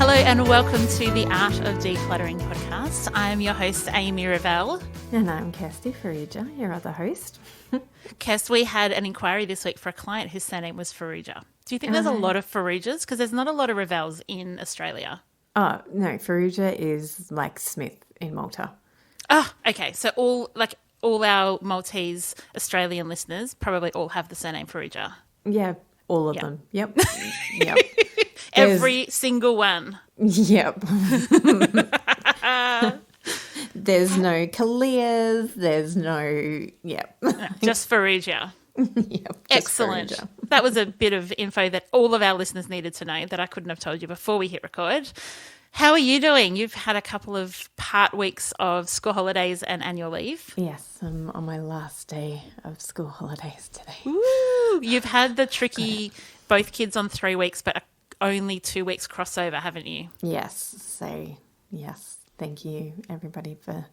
Hello and welcome to the Art of Decluttering podcast. I'm your host, Amy Revell. And I'm Kirsty Farrugia, your other host. Kirst, we had an inquiry this week for a client whose surname was Farrugia. Do you think there's a lot of Farrugias? Because there's not a lot of Revells in Australia. Oh, no, Farrugia is like Smith in Malta. Oh, okay. So all our Maltese Australian listeners probably all have the surname Farrugia. Yeah, all of them. Yep. Yep. Every single one. Yep. There's no Kalias. There's no, yep. Just Farrugia. Yep. Excellent. Farrugia. That was a bit of info that all of our listeners needed to know that I couldn't have told you before we hit record. How are you doing? You've had a couple of part weeks of school holidays and annual leave. Yes, I'm on my last day of school holidays today. Ooh, you've had the tricky both kids on 3 weeks, but only 2 weeks crossover, haven't you? Yes. So, yes, thank you, everybody, for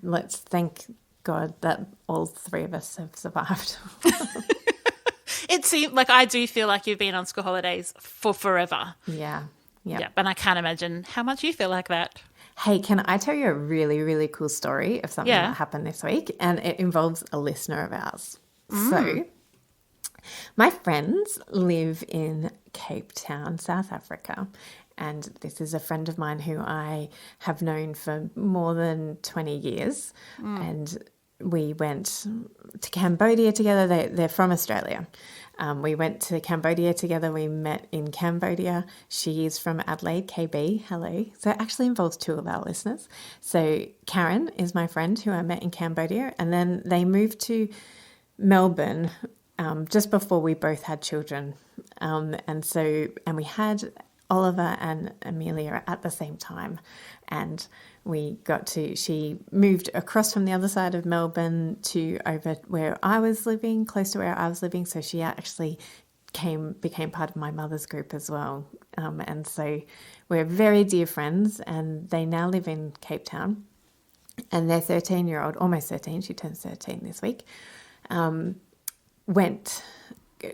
let's thank God that all three of us have survived. It seems like I do feel like you've been on school holidays for forever. Yeah. Yeah, and I can't imagine how much you feel like that. Hey, can I tell you a really, really cool story of something that happened this week? And it involves a listener of ours. So my friends live in Cape Town, South Africa. And this is a friend of mine who I have known for more than 20 years. And we went to Cambodia together. They're from Australia. We went to Cambodia together. We met in Cambodia. She is from Adelaide, KB. Hello. So it actually involves two of our listeners. So Karen is my friend who I met in Cambodia. And then they moved to Melbourne just before we both had children. And we had Oliver and Amelia at the same time. And she moved across from the other side of Melbourne to over where I was living, close to where I was living. So she actually became part of my mother's group as well. And so we're very dear friends, and they now live in Cape Town. And their 13-year-old, almost 13, she turns 13 this week,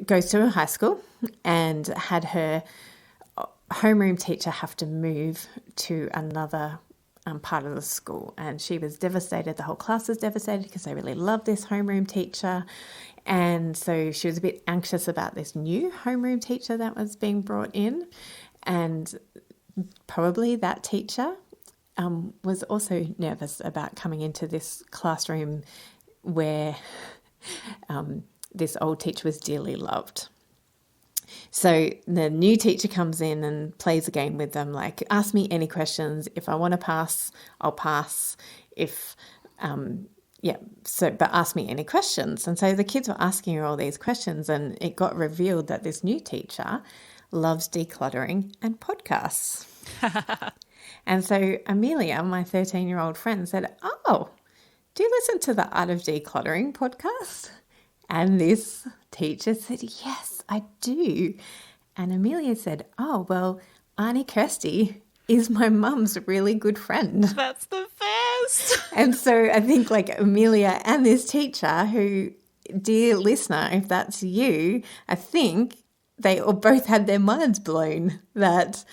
goes to a high school and had her homeroom teacher have to move to another part of the school, and she was devastated. The whole class was devastated because they really loved this homeroom teacher, and so she was a bit anxious about this new homeroom teacher that was being brought in, and probably that teacher was also nervous about coming into this classroom where this old teacher was dearly loved. So the new teacher comes in and plays a game with them, like, ask me any questions. If I want to pass, I'll pass. But ask me any questions. And so the kids were asking her all these questions, and it got revealed that this new teacher loves decluttering and podcasts. And so Amelia, my 13-year-old friend, said, oh, do you listen to the Art of Decluttering podcast? And this teacher said, yes, I do. And Amelia said, oh, well, Auntie Kirsty is my mum's really good friend. That's the best. And so I think like Amelia and this teacher who, dear listener, if that's you, I think they all both had their minds blown that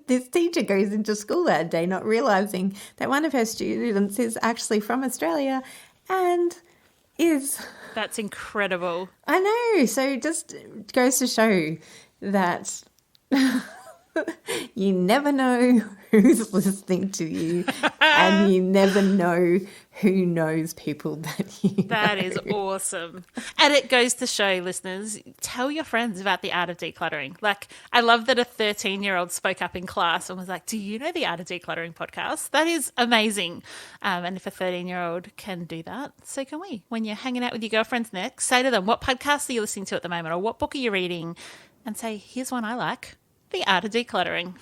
this teacher goes into school that day not realising that one of her students is actually from Australia and is... That's incredible. I know. So it just goes to show that you never know who's listening to you, and you never know who knows people that you That know. is awesome. And it goes to show, listeners, tell your friends about the Art of Decluttering. Like, I love that a 13-year-old spoke up in class and was like, do you know the Art of Decluttering podcast? That is amazing. And if a 13-year-old can do that, so can we. When you're hanging out with your girlfriends next, say to them, what podcast are you listening to at the moment, or what book are you reading? And say, here's one I like, the Art of Decluttering.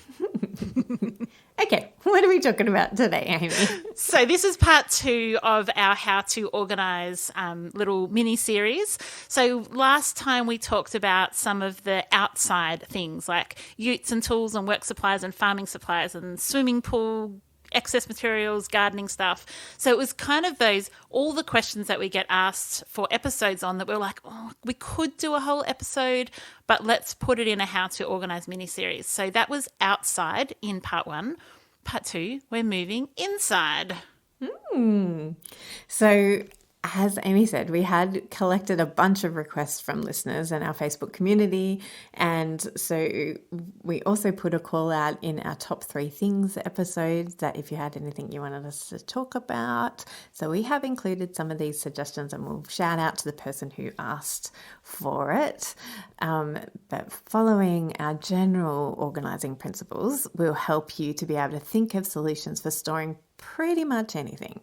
Okay, what are we talking about today, Amy? So this is part 2 of our How to Organise little mini-series. So last time we talked about some of the outside things like utes and tools and work supplies and farming supplies and swimming pool excess materials, gardening stuff. So it was kind of all the questions that we get asked for episodes on that we're like, oh, we could do a whole episode, but let's put it in a how to organise mini-series. So that was outside in part 1. Part 2, we're moving inside. So, as Amy said, we had collected a bunch of requests from listeners in our Facebook community. And so we also put a call out in our top 3 things episode that if you had anything you wanted us to talk about. So we have included some of these suggestions and we'll shout out to the person who asked for it. But following our general organising principles will help you to be able to think of solutions for storing pretty much anything.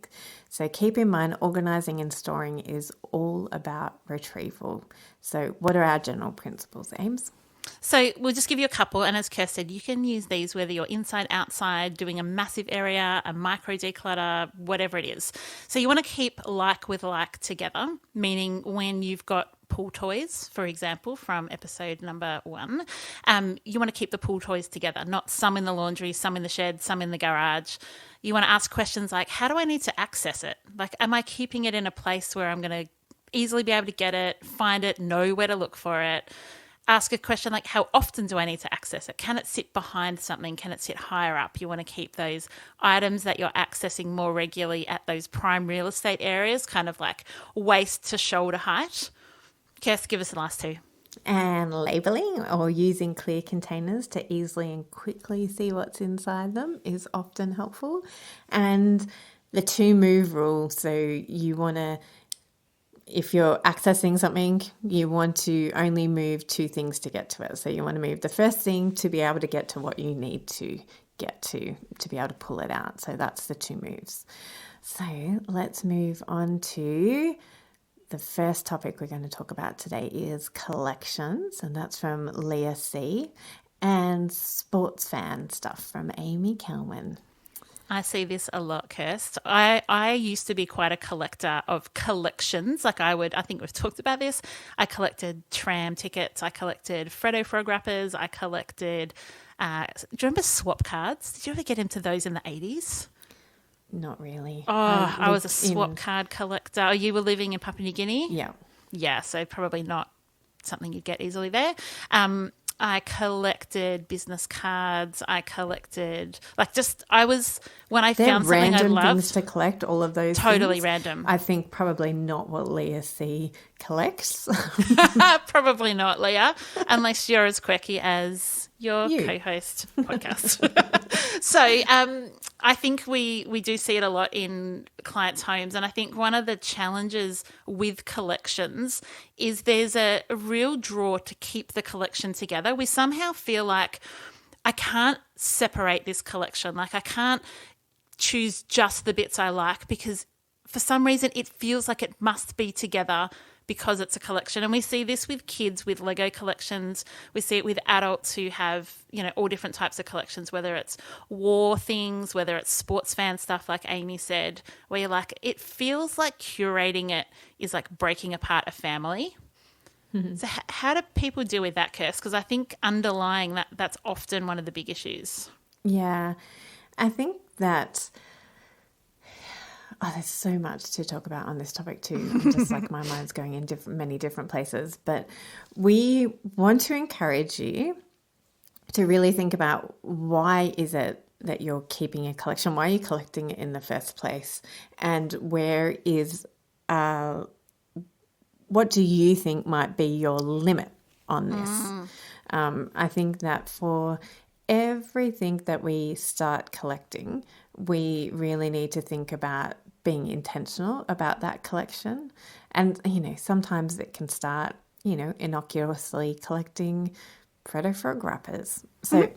So keep in mind, organising and storing is all about retrieval. So what are our general principles, Ames? So we'll just give you a couple. And as Kirst said, you can use these whether you're inside, outside, doing a massive area, a micro declutter, whatever it is. So you want to keep like with like together, meaning when you've got pool toys, for example, from episode number 1, you want to keep the pool toys together, not some in the laundry, some in the shed, some in the garage. You want to ask questions like, how do I need to access it? Like, am I keeping it in a place where I'm going to easily be able to get it, find it, know where to look for it? Ask a question like, how often do I need to access it? Can it sit behind something? Can it sit higher up? You want to keep those items that you're accessing more regularly at those prime real estate areas, kind of like waist to shoulder height. Kirst, give us the last 2. And labelling or using clear containers to easily and quickly see what's inside them is often helpful. And the 2-move rule. So you want to, if you're accessing something, you want to only move 2 things to get to it. So you want to move the first thing to be able to get to what you need to get to be able to pull it out. So that's the 2 moves. So let's move on to the first topic we're going to talk about today is collections, and that's from Leah C. and sports fan stuff from Amy Kelman. I see this a lot, Kirst. I used to be quite a collector of collections. Like I think we've talked about this. I collected tram tickets. I collected Freddo frog wrappers. I collected, do you remember swap cards? Did you ever get into those in the 80s? Not really. Oh, I was a swap card collector. Oh, you were living in Papua New Guinea? Yeah. Yeah, so probably not something you'd get easily there. I collected business cards. I collected, when I found something I loved. Random things to collect, all of those Totally things. random. I think probably not what Leah C collects. Probably not, Leah, unless you're as quirky as your co-host podcast. So I think we do see it a lot in clients' homes, and I think one of the challenges with collections is there's a real draw to keep the collection together. We somehow feel like I can't separate this collection, like I can't choose just the bits I like because for some reason it feels like it must be together because it's a collection. And we see this with kids with Lego collections. We see it with adults who have, all different types of collections, whether it's war things, whether it's sports fan stuff like Amy said, where you're like, it feels like curating it is like breaking apart a family. Mm-hmm. So how do people deal with that, Kirst? Because I think underlying that's often one of the big issues. Yeah, I think that... Oh, there's so much to talk about on this topic too. Just like my mind's going in many different places. But we want to encourage you to really think about why is it that you're keeping a collection? Why are you collecting it in the first place? And where is, what do you think might be your limit on this? I think that for everything that we start collecting, we really need to think about being intentional about that collection. And, sometimes it can start, innocuously collecting Freddo frog wrappers. So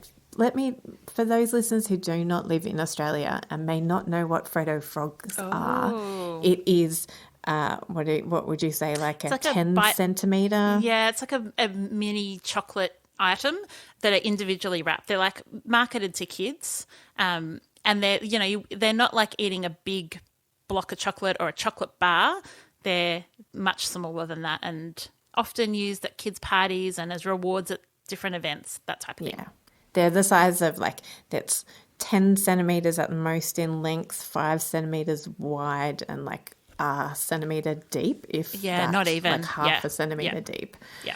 for those listeners who do not live in Australia and may not know what Freddo frogs are, it is, what would you say, like a 10 centimetre? Yeah, it's like a mini chocolate item that are individually wrapped. They're like marketed to kids, and they're not like eating a big block of chocolate or a chocolate bar. They're much smaller than that and often used at kids' parties and as rewards at different events, that type of thing. Yeah, they're the size of that's 10 centimeters at the most in length, 5 centimeters wide, and like a centimeter deep, if not even like half a centimeter deep. Yeah.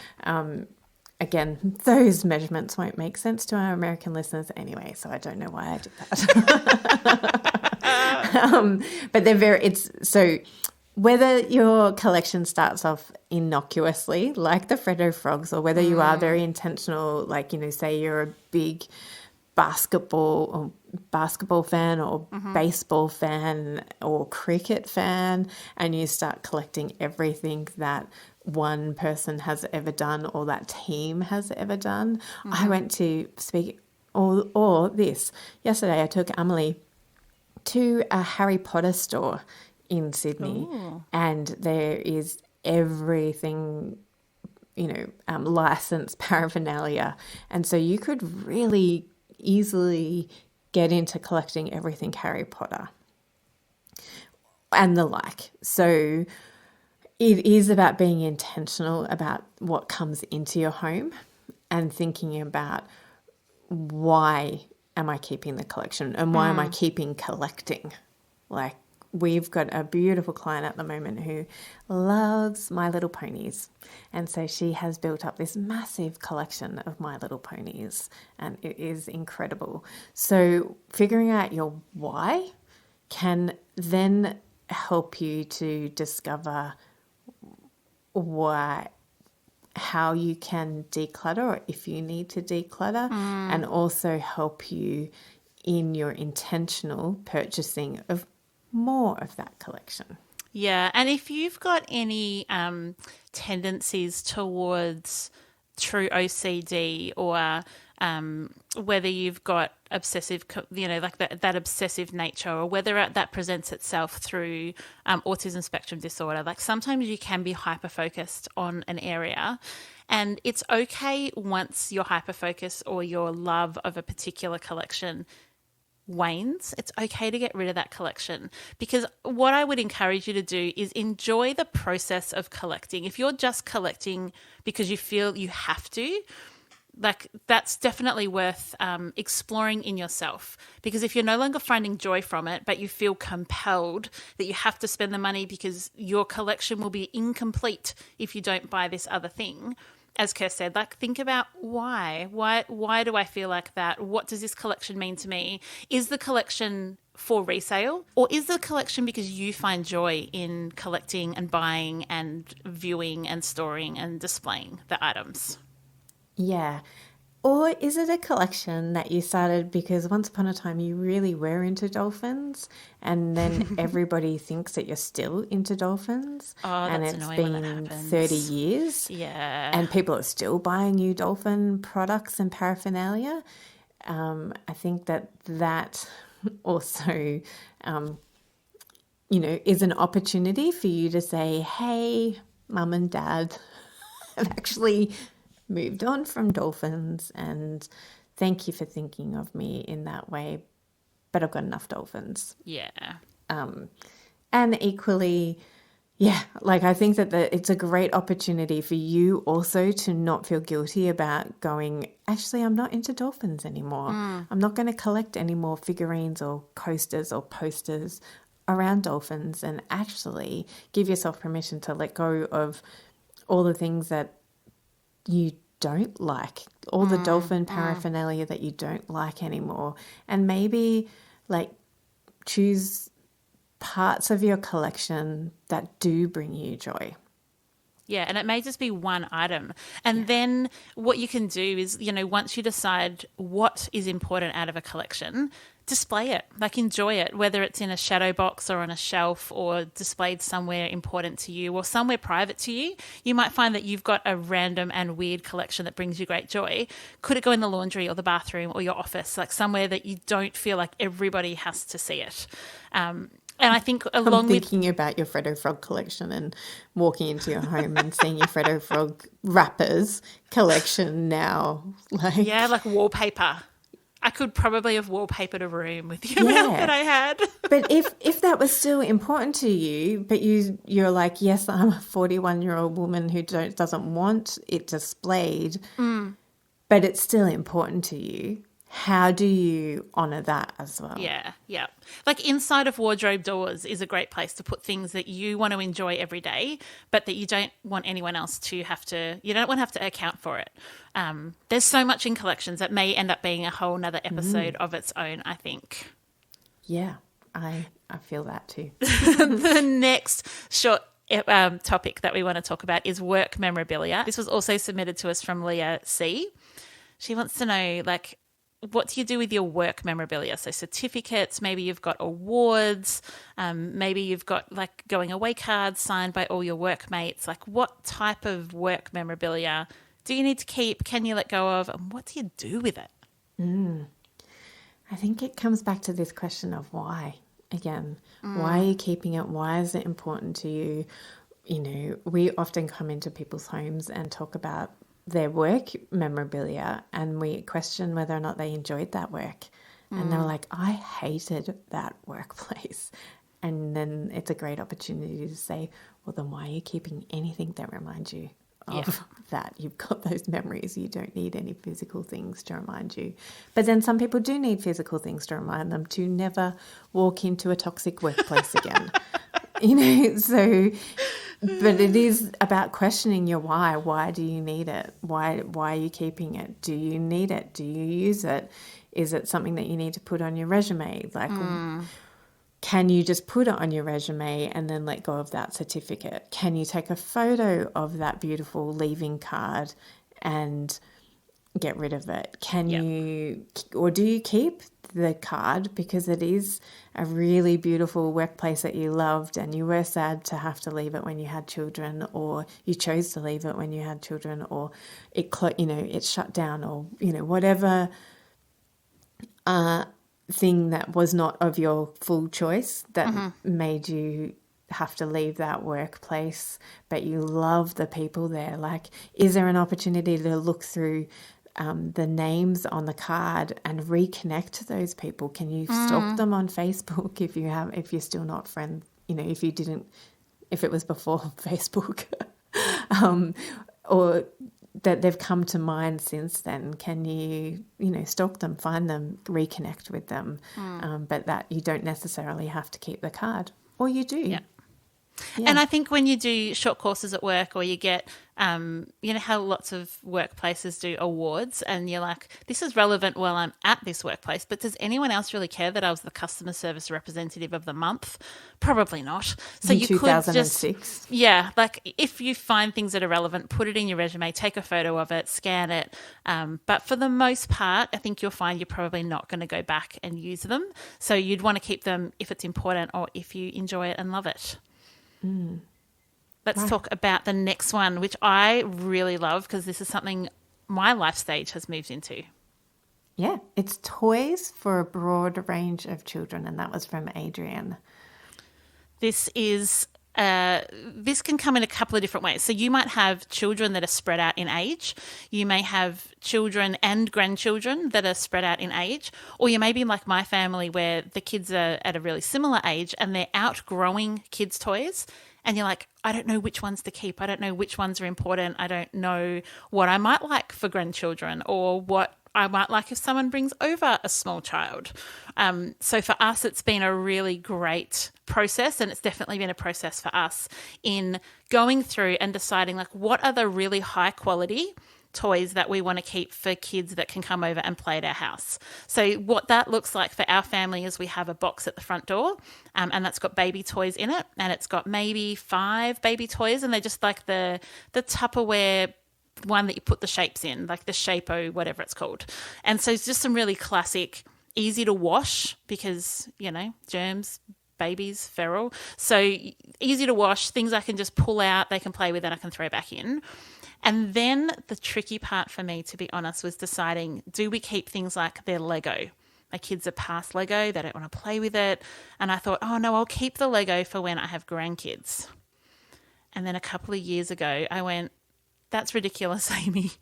Again, those measurements won't make sense to our American listeners anyway, so I don't know why I did that. But so whether your collection starts off innocuously, like the Freddo frogs, or whether you are very intentional, like, say you're a big basketball fan or baseball fan or cricket fan, and you start collecting everything that one person has ever done or that team has ever done. I went to speak or this. Yesterday I took Emily to a Harry Potter store in Sydney. Ooh. And there is everything, licensed paraphernalia. And so you could really easily get into collecting everything Harry Potter and the like. So it is about being intentional about what comes into your home and thinking about why am I keeping the collection and why am I keeping collecting? Like, we've got a beautiful client at the moment who loves My Little Ponies. And so she has built up this massive collection of My Little Ponies, and it is incredible. So figuring out your why can then help you to discover how you can declutter, or if you need to declutter, and also help you in your intentional purchasing of more of that collection. Yeah, and if you've got any tendencies towards true OCD, or whether you've got obsessive, like that obsessive nature, or whether that presents itself through autism spectrum disorder, like sometimes you can be hyper-focused on an area, and it's okay once your hyper-focus or your love of a particular collection wanes. It's okay to get rid of that collection, because what I would encourage you to do is enjoy the process of collecting. If you're just collecting because you feel you have to, like, that's definitely worth exploring in yourself, because if you're no longer finding joy from it, but you feel compelled that you have to spend the money because your collection will be incomplete if you don't buy this other thing, as Kirst said, like, think about why do I feel like that? What does this collection mean to me? Is the collection for resale, or is the collection because you find joy in collecting and buying and viewing and storing and displaying the items? Yeah. Or is it a collection that you started because once upon a time you really were into dolphins, and then everybody thinks that you're still into dolphins? Oh, and that's it's annoying when that been happens. 30 years. Yeah. And people are still buying you dolphin products and paraphernalia. I think that also, is an opportunity for you to say, hey, mum and dad, I've actually moved on from dolphins, and thank you for thinking of me in that way, but I've got enough dolphins. Yeah. And equally, I think that it's a great opportunity for you also to not feel guilty about going, actually, I'm not into dolphins anymore. I'm not going to collect any more figurines or coasters or posters around dolphins, and actually give yourself permission to let go of all the things that you don't like, all the dolphin paraphernalia that you don't like anymore, and maybe choose parts of your collection that do bring you joy. Yeah, and it may just be one item. And then what you can do is, once you decide what is important out of a collection, display it, enjoy it, whether it's in a shadow box or on a shelf or displayed somewhere important to you or somewhere private to you. You might find that you've got a random and weird collection that brings you great joy. Could it go in the laundry or the bathroom or your office, somewhere that you don't feel like everybody has to see it? And I think I'm thinking about your Freddo Frog collection and walking into your home and seeing your Freddo Frog wrappers collection now. Like wallpaper. I could probably have wallpapered a room with the amount that I had. But if that was still important to you, but you're like, yes, I'm a 41-year-old woman who doesn't want it displayed, but it's still important to you, how do you honour that as well? Yeah, yeah. Like inside of wardrobe doors is a great place to put things that you want to enjoy every day, but that you don't want anyone else to have to, you don't want to have to account for it. There's so much in collections that may end up being a whole nother episode of its own, I think. Yeah, I feel that too. The next short topic that we want to talk about is work memorabilia. This was also submitted to us from Leah C. She wants to know, like, what do you do with your work memorabilia? So certificates, maybe you've got awards, maybe you've got like going away cards signed by all your workmates. Like what type of work memorabilia do you need to keep? Can you let go of? And what do you do with it? I think it comes back to this question of why. Again, why are you keeping it? Why is it important to you? You know, we often come into people's homes and talk about their work memorabilia and we question whether or not they enjoyed that work. And they're like, I hated that workplace. And then it's a great opportunity to say, well, then why are you keeping anything that reminds you of that? You've got those memories. You don't need any physical things to remind you. But then some people do need physical things to remind them to never walk into a toxic workplace again. You know, so... But it is about questioning your why. Why do you need it? Why are you keeping it? Do you need it? Do you use it? Is it something that you need to put on your resume? Like, can you just put it on your resume and then let go of that certificate? Can you take a photo of that beautiful leaving card and get rid of it? Can you, or do you keep the card because it is a really beautiful workplace that you loved and you were sad to have to leave it when you had children, or you chose to leave it when you had children, or it shut down, or whatever thing that was not of your full choice that made you have to leave that workplace, but you love the people there. Like, is there an opportunity to look through the names on the card and reconnect to those people? Can you stalk them on Facebook if you're still not friends? If it was before Facebook, or that they've come to mind since then. Can you, stalk them, find them, reconnect with them? But that you don't necessarily have to keep the card, or you do. Yeah. And I think when you do short courses at work, or you get, how lots of workplaces do awards, and you're like, this is relevant while I'm at this workplace, but does anyone else really care that I was the customer service representative of the month? Probably not. So in you 2006. could just, like if you find things that are relevant, put it in your resume, take a photo of it, scan it. But for the most part, I think you'll find you're probably not going to go back and use them. So you'd want to keep them if it's important or if you enjoy it and love it. Let's talk about the next one, which I really love because this is something my life stage has moved into. Yeah, it's toys for a broad range of children, and that was from Adrienne. This can come in a couple of different ways. So you might have children that are spread out in age. You may have children and grandchildren that are spread out in age. Or you may be like my family where the kids are at a really similar age and they're outgrowing kids' toys. And you're like, I don't know which ones to keep. I don't know which ones are important. I don't know what I might like for grandchildren or what I might like if someone brings over a small child. So for us, it's been a really great process, and it's definitely been a process for us in going through and deciding like what are the really high quality toys that we want to keep for kids that can come over and play at our house. So what that looks like for our family is we have a box at the front door, and that's got baby toys in it, and it's got maybe 5 baby toys, and they're just like the Tupperware one that you put the shapes in, like the Shape-O, whatever it's called. And so it's just some really classic, easy to wash because, germs, babies, feral. So easy to wash, things I can just pull out, they can play with, and I can throw back in. And then the tricky part for me, to be honest, was deciding, do we keep things like their Lego? My kids are past Lego, they don't want to play with it. And I thought, oh no, I'll keep the Lego for when I have grandkids. And then a couple of years ago, I went, that's ridiculous, Amy.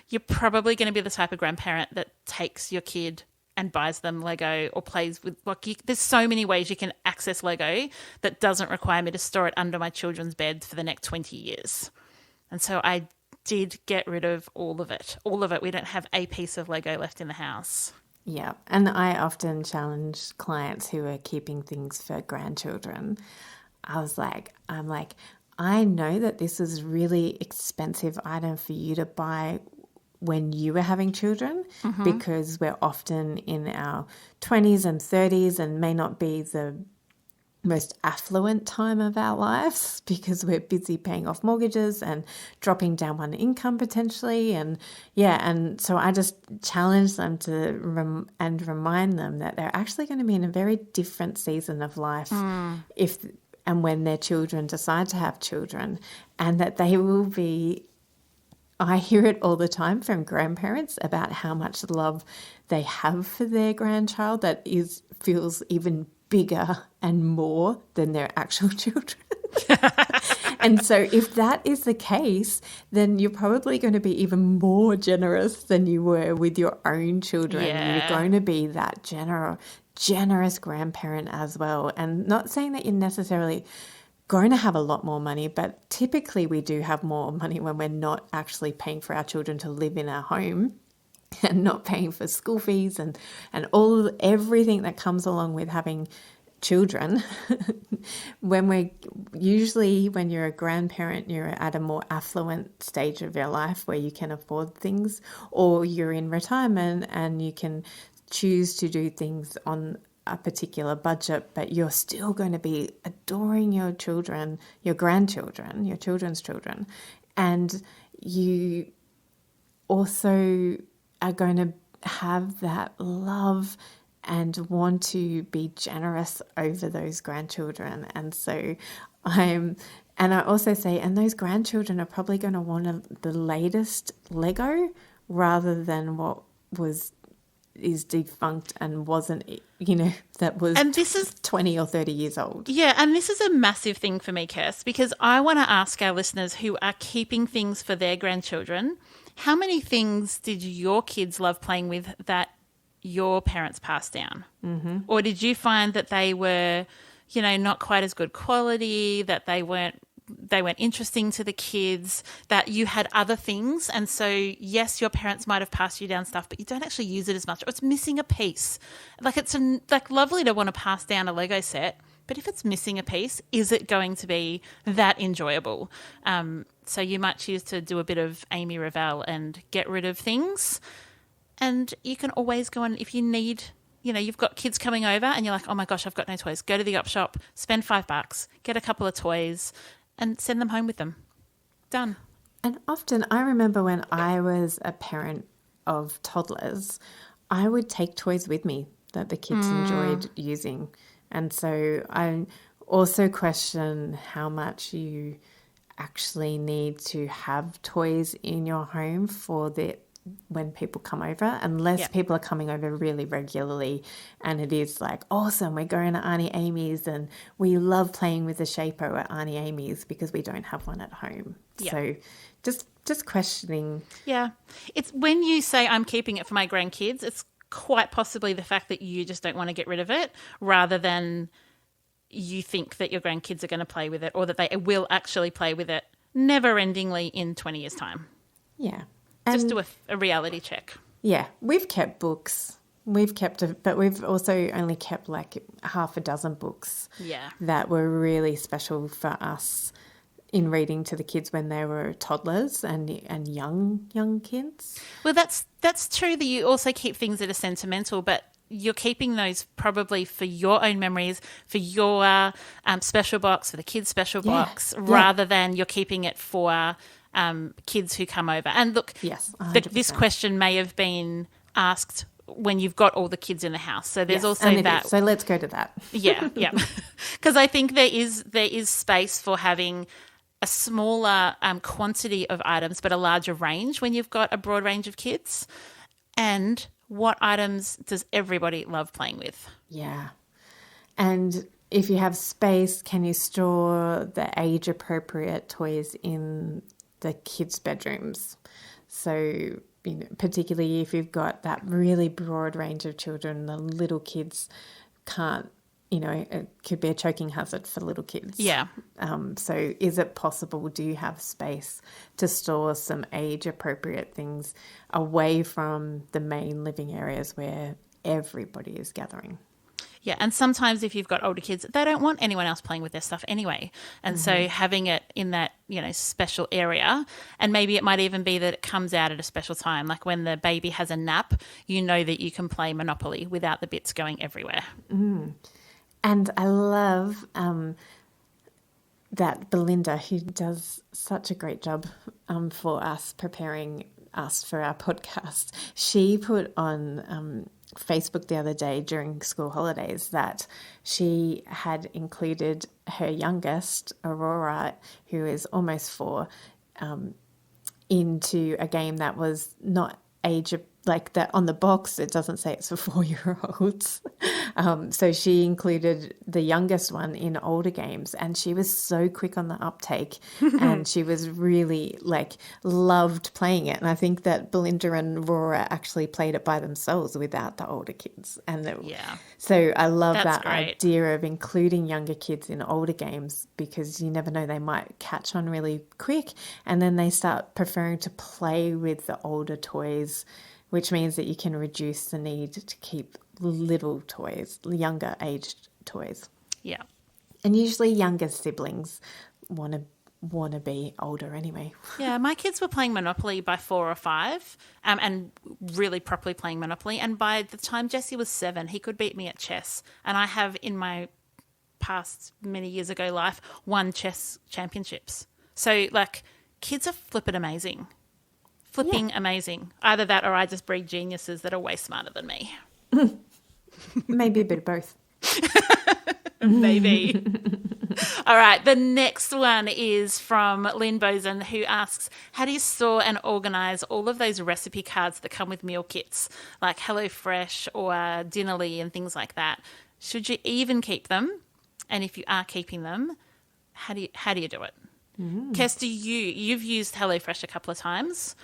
You're probably going to be the type of grandparent that takes your kid and buys them Lego or plays with, there's so many ways you can access Lego that doesn't require me to store it under my children's beds for the next 20 years. And so I did get rid of all of it. All of it. We don't have a piece of Lego left in the house. Yeah. And I often challenge clients who are keeping things for grandchildren. I'm like, I know that this is really expensive item for you to buy when you were having children, because we're often in our 20s and 30s and may not be the most affluent time of our lives because we're busy paying off mortgages and dropping down one income potentially. And so I just challenge them to remind them that they're actually going to be in a very different season of life if and when their children decide to have children, and that they will be. I hear it all the time from grandparents about how much love they have for their grandchild that feels even bigger and more than their actual children. And so if that is the case, then you're probably going to be even more generous than you were with your own children. Yeah. You're going to be that generous grandparent as well. And not saying that you're necessarily going to have a lot more money, but typically we do have more money when we're not actually paying for our children to live in our home and not paying for school fees and everything that comes along with having children. When you're a grandparent, you're at a more affluent stage of your life where you can afford things, or you're in retirement and you can choose to do things on a particular budget, but you're still going to be adoring your children, your grandchildren, your children's children. And you also are going to have that love and want to be generous over those grandchildren. And so I also say, and those grandchildren are probably going to want the latest Lego rather than what is defunct and wasn't, that was and this is 20 or 30 years old. Yeah, and this is a massive thing for me, Kirst, because I want to ask our listeners who are keeping things for their grandchildren, how many things did your kids love playing with that your parents passed down? Mm-hmm. Or did you find that they were, not quite as good quality, that they weren't interesting to the kids, that you had other things? And so, yes, your parents might have passed you down stuff, but you don't actually use it as much, or it's missing a piece. Like, it's lovely to want to pass down a Lego set, but if it's missing a piece, is it going to be that enjoyable? So you might choose to do a bit of Amy Revell and get rid of things. And you can always go on, if you need, you've got kids coming over and you're like, oh my gosh, I've got no toys. Go to the op shop, spend $5, get a couple of toys and send them home with them. Done. And often I remember when I was a parent of toddlers, I would take toys with me that the kids enjoyed using. And so I also question how much you actually need to have toys in your home when people come over, unless people are coming over really regularly and it is like, awesome, we're going to Auntie Amy's and we love playing with the Shapo at Auntie Amy's because we don't have one at home. So just questioning. Yeah. It's when you say I'm keeping it for my grandkids, it's quite possibly the fact that you just don't want to get rid of it rather than you think that your grandkids are going to play with it or that they will actually play with it never-endingly in 20 years' time. Yeah. Just do a reality check. Yeah, we've kept books. But we've also only kept like half a dozen books that were really special for us in reading to the kids when they were toddlers and young kids. Well, that's true that you also keep things that are sentimental, but you're keeping those probably for your own memories, for your special box, for the kids' special box, rather than you're keeping it for kids who come over. And look, yes, this question may have been asked when you've got all the kids in the house. So there's also that. So let's go to that. Yeah. Because I think there is space for having a smaller quantity of items but a larger range when you've got a broad range of kids. And what items does everybody love playing with? Yeah. And if you have space, can you store the age-appropriate toys in the kids' bedrooms? So, particularly if you've got that really broad range of children, the little kids can't, it could be a choking hazard for little kids. Yeah. So is it possible, do you have space to store some age-appropriate things away from the main living areas where everybody is gathering. Yeah, and sometimes if you've got older kids, they don't want anyone else playing with their stuff anyway. And so having it in that, special area, and maybe it might even be that it comes out at a special time, like when the baby has a nap, you know that you can play Monopoly without the bits going everywhere. And I love that Belinda, who does such a great job for us, preparing us for our podcast, she put on Facebook the other day during school holidays that she had included her youngest, Aurora, who is almost 4, into a game that was not age like that. On the box it doesn't say it's for 4-year-olds. So she included the youngest one in older games, and she was so quick on the uptake and she was really loved playing it. And I think that Belinda and Aurora actually played it by themselves without the older kids. So I love that idea of including younger kids in older games, because you never know, they might catch on really quick and then they start preferring to play with the older toys, which means that you can reduce the need to keep little toys, younger aged toys. Yeah. And usually younger siblings want to be older anyway. Yeah, my kids were playing Monopoly by 4 or 5 and really properly playing Monopoly. And by the time Jesse was 7, he could beat me at chess. And I have, in my past many years ago life, won chess championships. So, kids are flipping amazing. Amazing. Either that or I just breed geniuses that are way smarter than me. Maybe a bit of both. Maybe. All right. The next one is from Lynn Boson, who asks, how do you store and organise all of those recipe cards that come with meal kits, like HelloFresh or Dinnerly and things like that? Should you even keep them? And if you are keeping them, how do you do it? Kirsty, you've used HelloFresh a couple of times.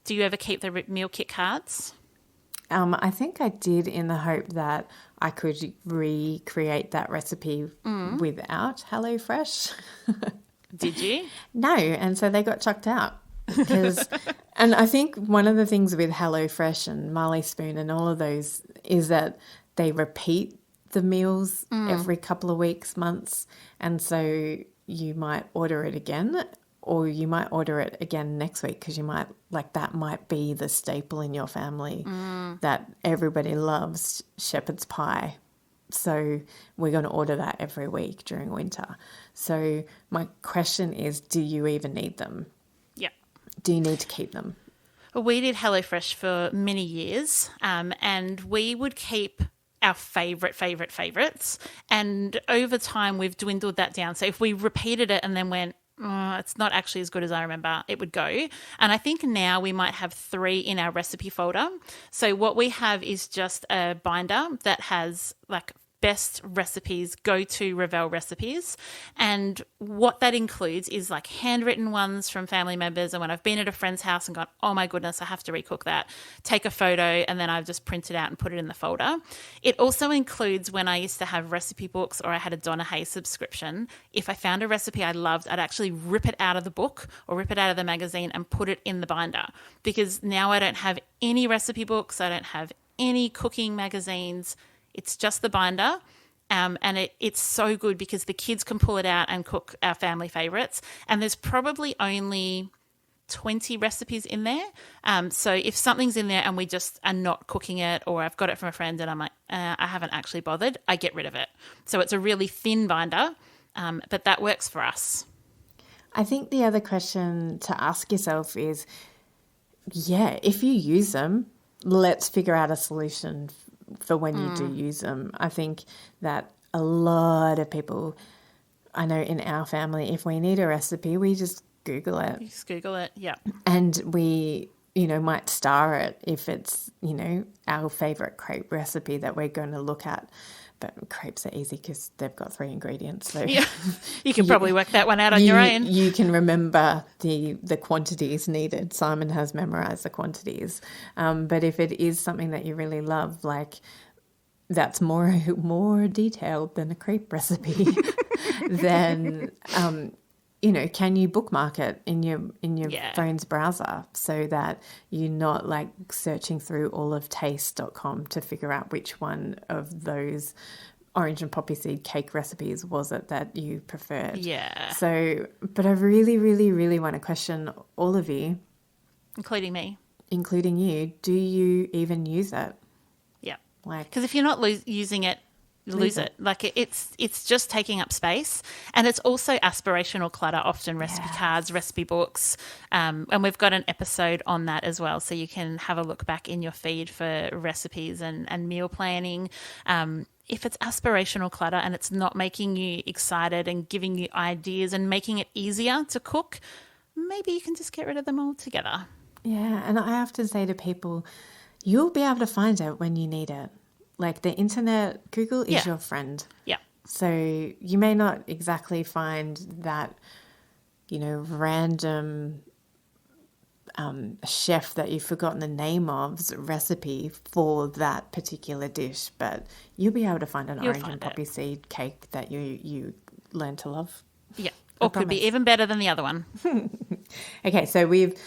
Do you ever keep the meal kit cards? I think I did, in the hope that I could recreate that recipe without HelloFresh. Did you? No, and so they got chucked out. And I think one of the things with HelloFresh and Marley Spoon and all of those is that they repeat the meals every couple of weeks, months, and so you might order it again, or you might order it again next week because you might, that might be the staple in your family that everybody loves, shepherd's pie. So we're going to order that every week during winter. So my question is, do you even need them? Yeah. Do you need to keep them? Well, we did HelloFresh for many years, and we would keep our favourites. And over time, we've dwindled that down. So if we repeated it and then went, it's not actually as good as I remember, it would go. And I think now we might have 3 in our recipe folder. So what we have is just a binder that has best recipes, go-to Revell recipes. And what that includes is handwritten ones from family members. And when I've been at a friend's house and gone, oh my goodness, I have to recook that, take a photo, and then I've just printed out and put it in the folder. It also includes when I used to have recipe books or I had a Donna Hayes subscription. If I found a recipe I loved, I'd actually rip it out of the book or rip it out of the magazine and put it in the binder, because now I don't have any recipe books. I don't have any cooking magazines. It's just the binder, and it's so good because the kids can pull it out and cook our family favourites, and there's probably only 20 recipes in there. So if something's in there and we just are not cooking it, or I've got it from a friend and I'm like, I haven't actually bothered, I get rid of it. So it's a really thin binder, but that works for us. I think the other question to ask yourself is, if you use them, let's figure out a solution for when you do use them. I think that a lot of people, I know in our family, if we need a recipe, we just Google it. You just Google it, yeah. And we, might star it if it's, our favourite crepe recipe that we're going to look at. But crepes are easy because they've got 3 ingredients. So yeah, you can probably work that one out on your own. You can remember the quantities needed. Simon has memorised the quantities. But if it is something that you really love, that's more detailed than a crepe recipe, then can you bookmark it in your phone's browser so that you're not like searching through all of taste.com to figure out which one of those orange and poppy seed cake recipes was it that you preferred? Yeah. So, but I really, really, really want to question all of you. Including me. Including you. Do you even use it? Yeah. Like, because if you're not using it, you lose it. Like it's just taking up space, and it's also aspirational clutter, often recipe cards, recipe books, and we've got an episode on that as well, so you can have a look back in your feed for recipes and meal planning. If it's aspirational clutter and it's not making you excited and giving you ideas and making it easier to cook, maybe you can just get rid of them altogether. Yeah, and I often say to people, you'll be able to find it when you need it. Like the internet, Google is your friend. Yeah. So you may not exactly find that, random chef that you've forgotten the name of's recipe for that particular dish, but you'll be able to find an orange and poppy seed cake that you learn to love. Yeah. Or could be even better than the other one. Okay, so we've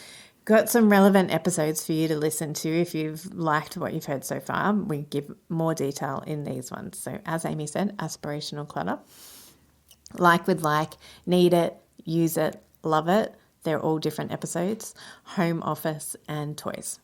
got some relevant episodes for you to listen to if you've liked what you've heard so far. We give more detail in these ones. So as Amy said, aspirational clutter. Like with like, need it, use it, love it. They're all different episodes. Home office and toys.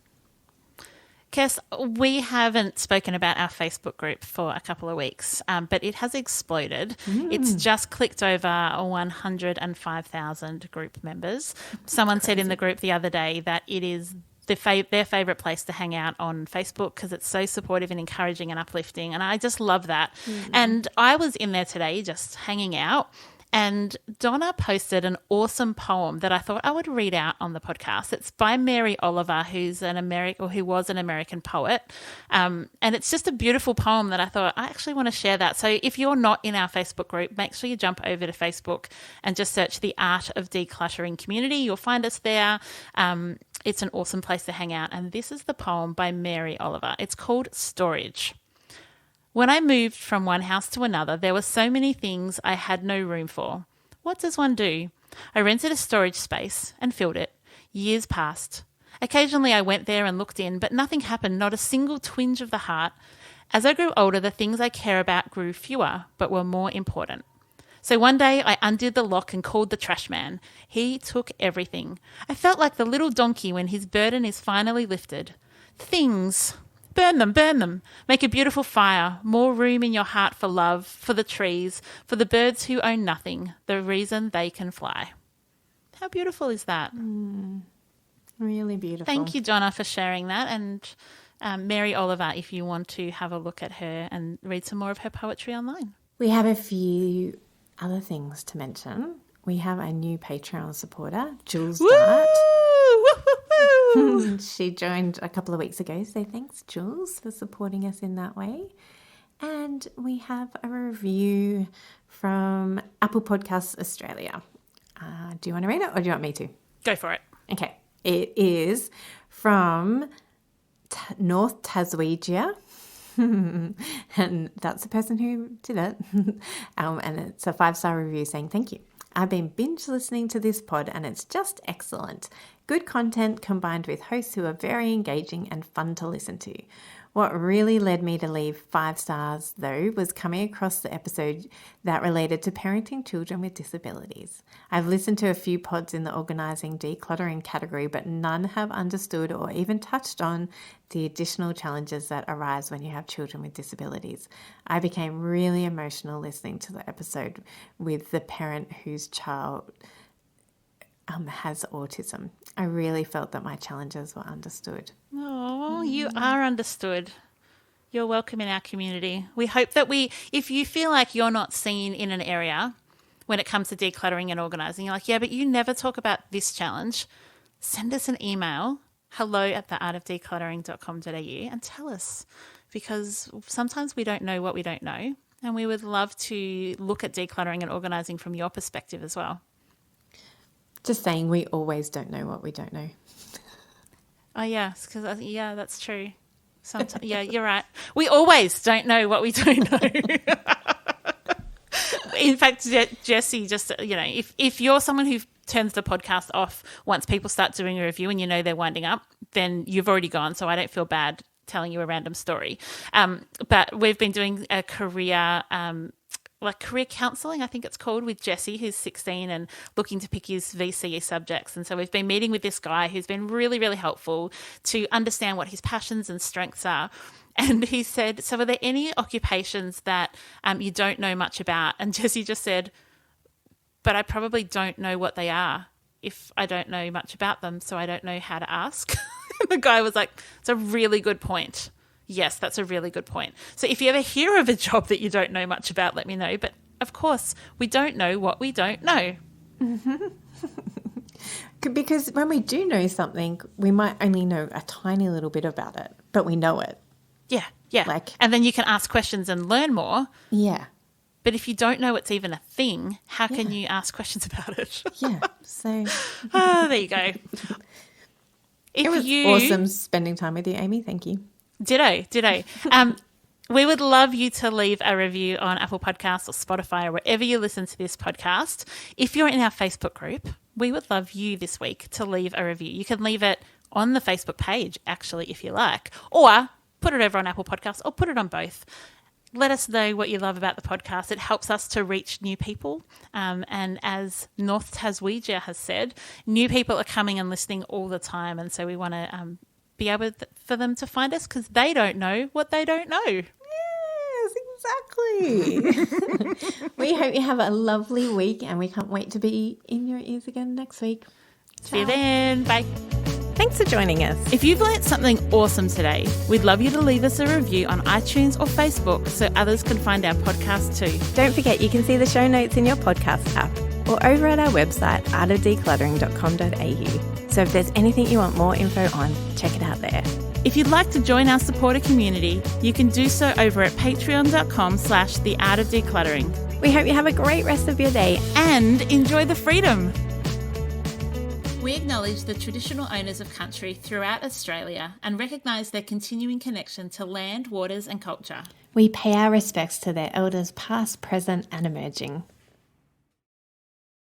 Kes, we haven't spoken about our Facebook group for a couple of weeks, but it has exploded. It's just clicked over 105,000 group members. Someone said in the group the other day that it is their favourite place to hang out on Facebook because it's so supportive and encouraging and uplifting, and I just love that. And I was in there today just hanging out, and Donna posted an awesome poem that I thought I would read out on the podcast. It's by Mary Oliver, who was an American poet. And it's just a beautiful poem that I thought I actually want to share that. So if you're not in our Facebook group, make sure you jump over to Facebook and just search the Art of Decluttering Community. You'll find us there. It's an awesome place to hang out. And this is the poem by Mary Oliver. It's called Storage. When I moved from one house to another, there were so many things I had no room for. What does one do? I rented a storage space and filled it. Years passed. Occasionally I went there and looked in, but nothing happened, not a single twinge of the heart. As I grew older, the things I care about grew fewer, but were more important. So one day I undid the lock and called the trash man. He took everything. I felt like the little donkey when his burden is finally lifted. Things... Burn them. Make a beautiful fire, more room in your heart for love, for the trees, for the birds who own nothing, the reason they can fly. How beautiful is that? Really beautiful. Thank you, Donna, for sharing that. And Mary Oliver, if you want to have a look at her and read some more of her poetry online. We have a few other things to mention. We have a new Patreon supporter, Jules Dart. She joined a couple of weeks ago, so thanks, Jules, for supporting us in that way. And we have a review from Apple Podcasts Australia. Do you want to read it or do you want me to? Go for it. Okay. It is from North Taswegia. And that's the person who did it. And it's a 5-star review saying thank you. I've been binge listening to this pod and it's just excellent. Good content combined with hosts who are very engaging and fun to listen to. What really led me to leave 5 stars, though, was coming across the episode that related to parenting children with disabilities. I've listened to a few pods in the organising decluttering category, but none have understood or even touched on the additional challenges that arise when you have children with disabilities. I became really emotional listening to the episode with the parent whose child has autism. I really felt that my challenges were understood. Oh, you are understood. You're welcome in our community. We hope that if you feel like you're not seen in an area when it comes to decluttering and organising, you're like, yeah, but you never talk about this challenge, send us an email, hello@theartofdecluttering.com.au, and tell us, because sometimes we don't know what we don't know, and we would love to look at decluttering and organising from your perspective as well. Just saying, we always don't know what we don't know. Oh, yes, because, that's true. Sometimes, yeah, you're right. We always don't know what we don't know. In fact, Jessie, just, if you're someone who turns the podcast off once people start doing a review and they're winding up, then you've already gone. So I don't feel bad telling you a random story. But we've been doing a career counselling, I think it's called, with Jesse, who's 16 and looking to pick his VCE subjects. And so we've been meeting with this guy who's been really, really helpful to understand what his passions and strengths are. And he said, so are there any occupations that you don't know much about? And Jesse just said, but I probably don't know what they are if I don't know much about them, so I don't know how to ask. The guy was like, it's a really good point. Yes, that's a really good point. So if you ever hear of a job that you don't know much about, let me know. But of course, we don't know what we don't know. Mm-hmm. Because when we do know something, we might only know a tiny little bit about it, but we know it. Yeah. And then you can ask questions and learn more. Yeah. But if you don't know it's even a thing, how can you ask questions about it? Yeah. So there you go. It was awesome spending time with you, Amy. Thank you. Ditto. We would love you to leave a review on Apple Podcasts or Spotify or wherever you listen to this podcast. If you're in our Facebook group, we would love you this week to leave a review. You can leave it on the Facebook page, actually, if you like, or put it over on Apple Podcasts or put it on both. Let us know what you love about the podcast. It helps us to reach new people. And as North Taswegia has said, new people are coming and listening all the time. And so we want to be able for them to find us because they don't know what they don't know. Yes, exactly. We hope you have a lovely week and we can't wait to be in your ears again next week. See you then. Bye. Thanks for joining us. If you've learnt something awesome today, we'd love you to leave us a review on iTunes or Facebook so others can find our podcast too. Don't forget you can see the show notes in your podcast app or over at our website, artofdecluttering.com.au. So if there's anything you want more info on, check it out there. If you'd like to join our supporter community, you can do so over at patreon.com/theartofdecluttering. We hope you have a great rest of your day and enjoy the freedom. We acknowledge the traditional owners of country throughout Australia and recognise their continuing connection to land, waters and culture. We pay our respects to their elders past, present and emerging.